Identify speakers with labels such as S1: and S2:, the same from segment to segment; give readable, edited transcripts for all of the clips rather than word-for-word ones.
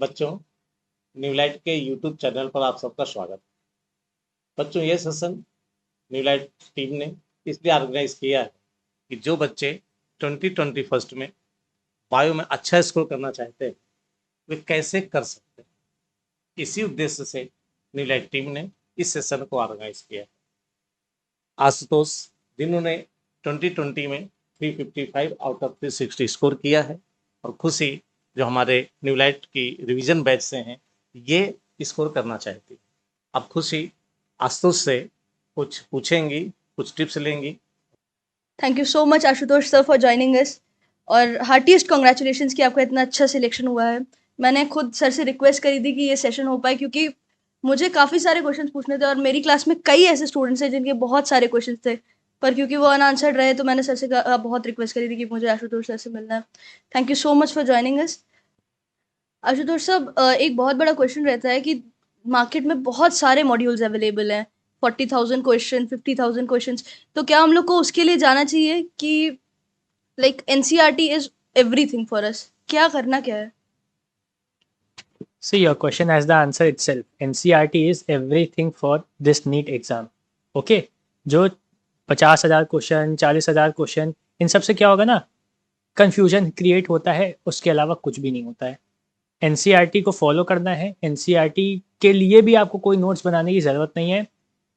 S1: बच्चों, न्यूलाइट के YouTube channel पर आप सबका स्वागत। बच्चों, ये सेशन न्यूलाइट टीम ने इसलिए ऑर्गेनाइज किया है कि जो बच्चे 2021 में बायो में अच्छा स्कोर करना चाहते हैं वे कैसे कर सकते हैं। इसी उद्देश्य से न्यूलाइट टीम ने इस सेशन को ऑर्गेनाइज किया है। आशुतोष, जिन्होंने 2020 में 355 आउट ऑफ 360 स्कोर किया है, और खुशी जो हमारे न्यूलाइट की रिवीजन बैच से हैं, ये स्कोर करना चाहती है। अब खुशी आशुतोष से कुछ पूछेंगी, कुछ टिप्स लेंगी।
S2: Thank you so much Ashutosh sir for joining us, और हार्टीएस्ट कॉन्ग्रेचुलेशंस कि आपका इतना अच्छा सिलेक्शन हुआ है। मैंने खुद सर से रिक्वेस्ट करी थी कि ये सेशन हो पाए, क्योंकि मुझे काफ़ी सारे क्वेश्चंस पूछने थे और मेरी क्लास में कई ऐसे स्टूडेंट्स हैं जिनके बहुत सारे क्वेश्चंस थे, पर क्योंकि वो अनआंसर्ड रहे तो मैंने सर से बहुत रिक्वेस्ट करी थी कि मुझे आशुतोष सर से मिलना है। Thank you so much for joining us. Ashutosh साहब, एक बहुत बड़ा क्वेश्चन रहता है कि मार्केट में बहुत सारे मॉड्यूल्स अवेलेबल हैं, 40,000 क्वेश्चन, 50,000 क्वेश्चंस। तो क्या हम लोग को उसके लिए जाना चाहिए कि like NCERT is everything for us? क्या करना क्या है?
S3: See, your question has the answer itself. NCERT is everything for this NEET exam. Okay? जो 50,000 क्वेश्चन, 40,000 क्वेश्चन, इन सब से क्या होगा ना, कन्फ्यूजन क्रिएट होता है, उसके अलावा कुछ भी नहीं होता है। एनसीईआरटी को फॉलो करना है। एनसीईआरटी के लिए भी आपको कोई नोट्स बनाने की ज़रूरत नहीं है।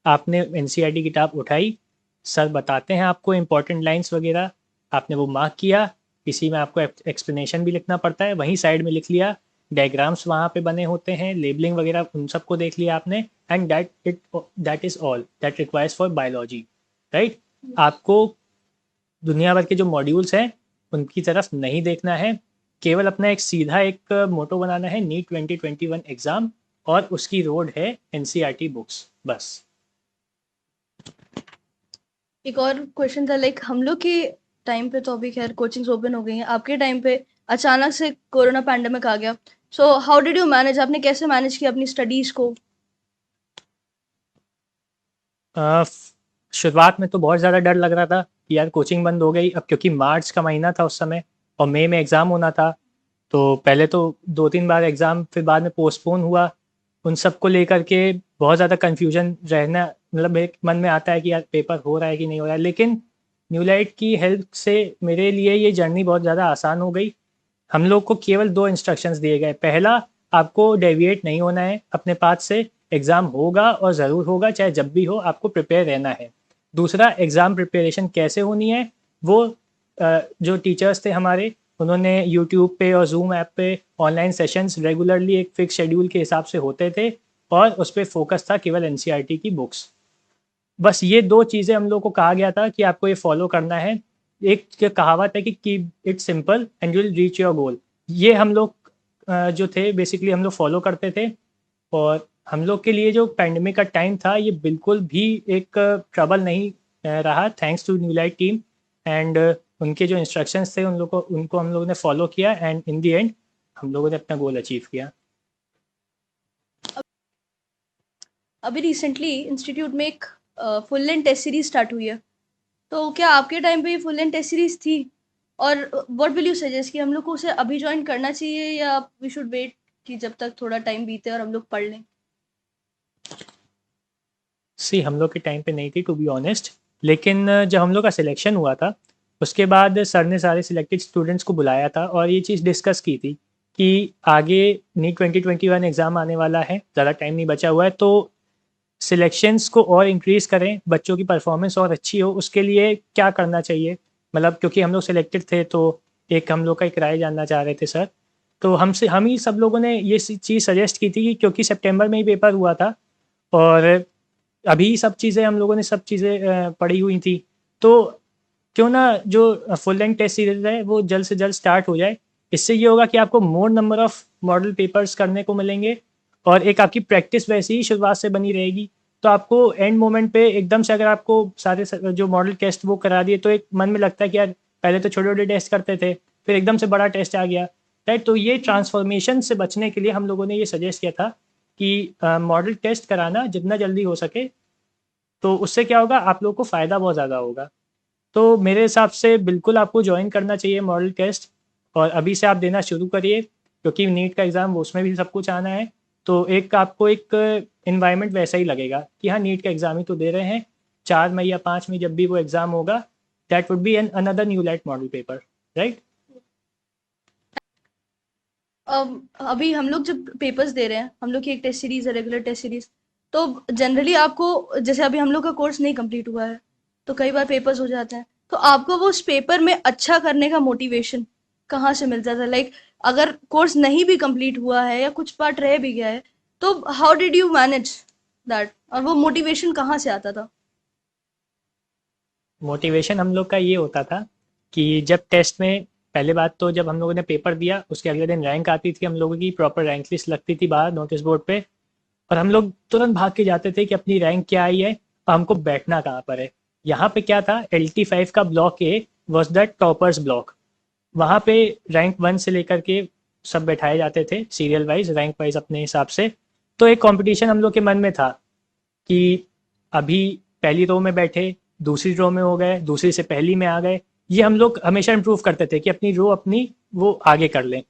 S3: आपने एनसीईआरटी की किताब उठाई, सर बताते हैं आपको इंपॉर्टेंट लाइंस वगैरह, आपने वो मार्क किया, इसी में आपको एक्सप्लेनेशन भी लिखना पड़ता है, वहीं साइड में लिख लिया, डायग्राम्स वहाँ पे बने होते हैं, लेबलिंग वगैरह उन सबको देख लिया आपने, and that is all that requires for biology, right. आपको दुनिया भर के जो मॉड्यूल्स हैं उनकी तरफ नहीं देखना है, केवल अपना एक सीधा एक मोटो बनाना है, नीट 2021 एग्ज़ाम, और उसकी रोड है एनसीईआरटी बुक्स, बस।
S2: एक और क्वेश्चन था, लाइक हम लोग के टाइम पे तो अभी खैर कोचिंग्स ओपन हो गई हैं, आपके टाइम पे अचानक से कोरोना पैंडेमिक आ गया। So how did you manage? आपने कैसे मैनेज किया अपनी स्टडीज को?
S3: शुरुआत में तो बहुत ज़्यादा डर लग रहा था कि यार कोचिंग बंद हो गई, अब क्योंकि मार्च का महीना था उस समय और मई में एग्ज़ाम होना था, तो पहले तो 2-3 बार एग्ज़ाम फिर बाद में पोस्टपोन हुआ। उन सब को लेकर के बहुत ज़्यादा कन्फ्यूजन रहना, मतलब एक मन में आता है कि यार पेपर हो रहा है कि नहीं हो रहा है, लेकिन न्यूलाइट की हेल्प से मेरे लिए ये जर्नी बहुत ज़्यादा आसान हो गई। हम लोग को केवल 2 इंस्ट्रक्शंस दिए गए। पहला, आपको डेविएट नहीं होना है अपने पाथ से, एग्ज़ाम होगा और ज़रूर होगा, चाहे जब भी हो आपको प्रिपेयर रहना है। दूसरा, एग्ज़ाम प्रिपरेशन कैसे होनी है, वो जो टीचर्स थे हमारे, उन्होंने यूट्यूब पे और जूम ऐप पे ऑनलाइन सेशंस रेगुलरली एक फिक्स शेड्यूल के हिसाब से होते थे, और उस पर फोकस था केवल एनसीईआरटी की बुक्स। बस ये 2 चीज़ें हम लोग को कहा गया था कि आपको ये फॉलो करना है। एक कहावत है कि keep it simple and you will reach your goal. ये हम लोग जो थे बेसिकली हम लोग फॉलो करते थे, और हम लोग के लिए जो पैंडेमिक का टाइम था ये बिल्कुल भी एक ट्रबल नहीं रहा, थैंक्स टू न्यूलाइट टीम। एंड उनके जो इंस्ट्रक्शंस थे उनको हम लोगों ने फॉलो किया, एंड इन द एंड हम लोगों ने अपना गोल अचीव किया।
S2: अभी रिसेंटली इंस्टीट्यूट में एक full length test series start हुई है, तो क्या आपके टाइम पे ये फुल लेंथ टेस्ट सीरीज थी? और व्हाट विल यू सजेस्ट कि हम लोग को उसे अभी ज्वाइन करना चाहिए या वी शुड वेट कि जब तक थोड़ा टाइम बीते और हम लोग पढ़ लें?
S3: सी, हम लोग के टाइम पे नहीं थी टू बी ऑनेस्ट, लेकिन जब हम लोग का सिलेक्शन हुआ था उसके बाद सर ने सारे सिलेक्टेड स्टूडेंट्स को बुलाया था और ये चीज़ डिस्कस की थी कि आगे नीट 2021 एग्ज़ाम आने वाला है, ज़्यादा टाइम नहीं बचा हुआ है, तो सिलेक्शंस को और इंक्रीज़ करें, बच्चों की परफॉर्मेंस और अच्छी हो, उसके लिए क्या करना चाहिए। मतलब क्योंकि हम लोग सिलेक्टेड थे तो एक हम लोग का एक राय जानना चाह रहे थे सर। तो हम ही सब लोगों ने ये चीज़ सजेस्ट की थी कि क्योंकि सितंबर में ही पेपर हुआ था और अभी सब चीज़ें हम लोगों ने सब चीज़ें पढ़ी हुई थी, तो क्यों ना जो फुल लेंथ टेस्ट सीरीज है वो जल्द से जल्द स्टार्ट हो जाए। इससे ये होगा कि आपको मोर नंबर ऑफ मॉडल पेपर्स करने को मिलेंगे और एक आपकी प्रैक्टिस वैसे ही शुरुआत से बनी रहेगी। तो आपको एंड मोमेंट पे एकदम से अगर आपको सारे जो मॉडल टेस्ट वो करा दिए तो एक मन में लगता है कि यार पहले तो छोटे छोटे टेस्ट करते थे, फिर एकदम से बड़ा टेस्ट आ गया, राइट। तो ये ट्रांसफॉर्मेशन से बचने के लिए हम लोगों ने ये सजेस्ट किया था कि मॉडल टेस्ट कराना जितना जल्दी हो सके, तो उससे क्या होगा आप लोग को फ़ायदा बहुत ज़्यादा होगा। तो मेरे हिसाब से बिल्कुल आपको ज्वाइन करना चाहिए मॉडल टेस्ट, और अभी से आप देना शुरू करिए। क्योंकि नीट का एग्ज़ाम उसमें भी सब कुछ आना है, तो एक आपको एक इन्वायरमेंट वैसा ही लगेगा कि हाँ नीट का एग्ज़ाम ही तो दे रहे हैं, 4 मई या 5 मई जब भी वो एग्ज़ाम होगा, that would be an another new light model paper, right.
S2: अभी हम लोग जब पेपर्स दे रहे हैं, हम लोग की एक टेस्ट सीरीज है, रेगुलर टेस्ट सीरीज, तो जनरली आपको, जैसे अभी हम लोग का कोर्स नहीं कंप्लीट हुआ है, तो कई बार पेपर्स हो जाते हैं, तो आपको वो उस पेपर में अच्छा करने का मोटिवेशन कहाँ से मिलता था? लाइक अगर कोर्स नहीं भी कंप्लीट हुआ है या कुछ पार्ट रह भी गया है, तो how did you manage that, और वो मोटिवेशन कहाँ से आता था?
S3: मोटिवेशन हम लोग का ये होता था कि जब टेस्ट में, पहले बात तो जब हम लोगों ने पेपर दिया उसके अगले दिन रैंक आती थी, हम लोगों की प्रॉपर रैंक लिस्ट लगती थी बाहर नोटिस बोर्ड पे, और हम लोग तुरंत भाग के जाते थे कि अपनी रैंक क्या आई है और हमको बैठना कहाँ पर है। यहाँ पे क्या था, LT5 का block A was the toppers block. वहाँ पे रैंक 1 से लेकर के सब बैठाए जाते थे सीरियल वाइज, रैंक वाइज अपने हिसाब से। तो एक कंपटीशन हम लोग के मन में था कि अभी पहली रो में बैठे, दूसरी रो में हो गए, दूसरी से पहली में आ गए, ये हम लोग हमेशा इम्प्रूव करते थे कि अपनी रो अपनी वो आगे कर लें।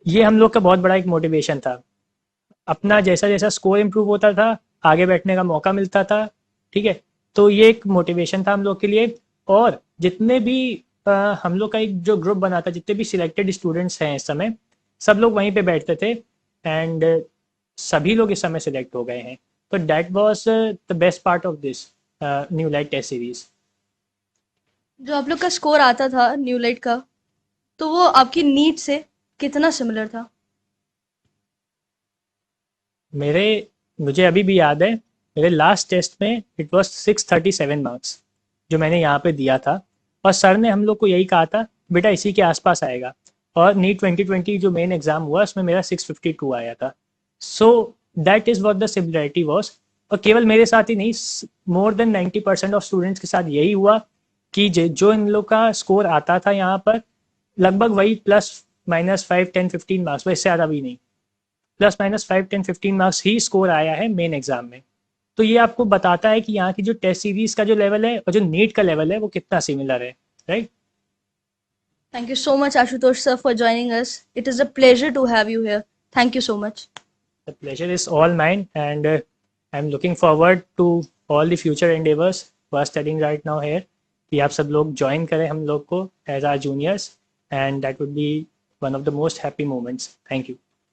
S3: ये हम लोग का बहुत बड़ा एक मोटिवेशन था। अपना जैसा जैसा स्कोर इम्प्रूव होता था, आगे बैठने का मौका मिलता था, ठीक है। तो ये एक मोटिवेशन था हम लोग के लिए। और जितने भी हम लोग का एक जो ग्रुप बना था, जितने भी सिलेक्टेड स्टूडेंट्स हैं इस समय, सब लोग वहीं पे बैठते थे, एंड सभी लोग इस समय सिलेक्ट हो गए हैं। तो that was the best part of this new light test series.
S2: जो आप लोग का स्कोर आता था न्यू लाइट का, तो वो आपकी नीट से कितना सिमिलर था?
S3: मेरे मुझे अभी भी याद है, मेरे लास्ट टेस्ट में इट वाज 637 मार्क्स जो मैंने यहाँ पे दिया था, और सर ने हम लोग को यही कहा था बेटा इसी के आसपास आएगा। और नीट 2020 जो मेन एग्जाम हुआ उसमें मेरा 652 आया था। So that is what the similarity was. और केवल मेरे साथ ही नहीं, मोर देन 90% ऑफ स्टूडेंट्स के साथ यही हुआ कि जो इन लोग का स्कोर आता था यहाँ पर, लगभग वही +-5 10 15 मार्क्स, वैसे ज़्यादा भी नहीं, +-5 10 15 मार्क्स ही स्कोर आया है मेन एग्जाम में। तो ये आपको बताता है कि यहाँ की जो टेस्ट सीरीज का जो लेवल है और जो नीट का लेवल है वो कितना सिमिलर है, right.
S2: Thank you so much, Ashutosh sir, for joining us. It is a pleasure to have you here. Thank you so much.
S3: The pleasure is all mine, and I'm looking forward to all the future endeavors who are studying right now here, कि आप सब लोग join करें हम लोग को as are juniors, and that would be one of the most happy moments. Thank you.